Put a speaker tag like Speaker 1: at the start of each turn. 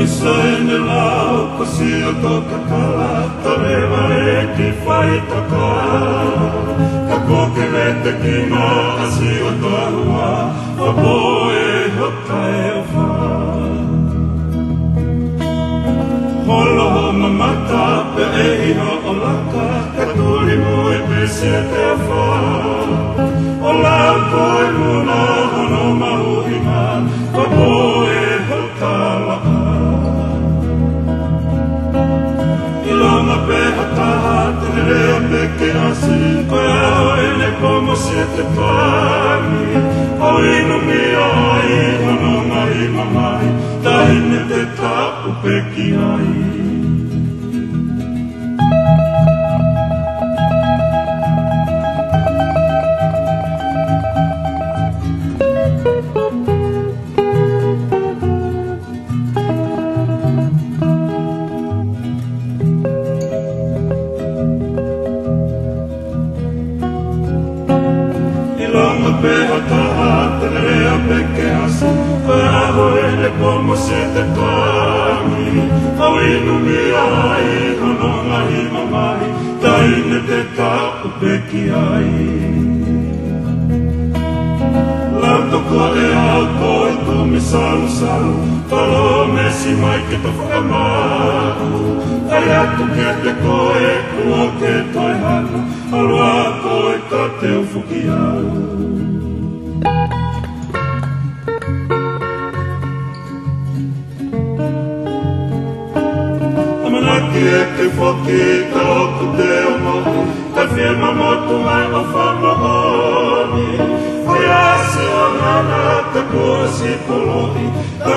Speaker 1: Sene lau kasi o toka kala Tarewa e ki whai taka Ka koke me te kino asi o tohua Wapo e hoka e o wha Holo ho mamata pe e iho o laka Ka turi mu e pese te wha O lau koe muna hono mahu inga Wapo e hoka laka Ilonga pe hataha tene rea pe ke asi Koe aho ele como se te pani O inu mi ai hono ngai mamai Tahine te tapu pe ki ai Peha taha tene rea peke asi Koe aho ele como se te tangi Au inu mi ai hono ngahi mamai Taine te tapu peki ai Lauto koe au koe tumi salu salu Talo mesi mai ke to whakamahu Ai atu ke te koe kua ke toi hana Alua koe ka te ufuki au Amanaki e ke whoki ka oku te omohi Ka whiema motu mai o whamohoni Hoi asi o ngana ka kua si polohi Ka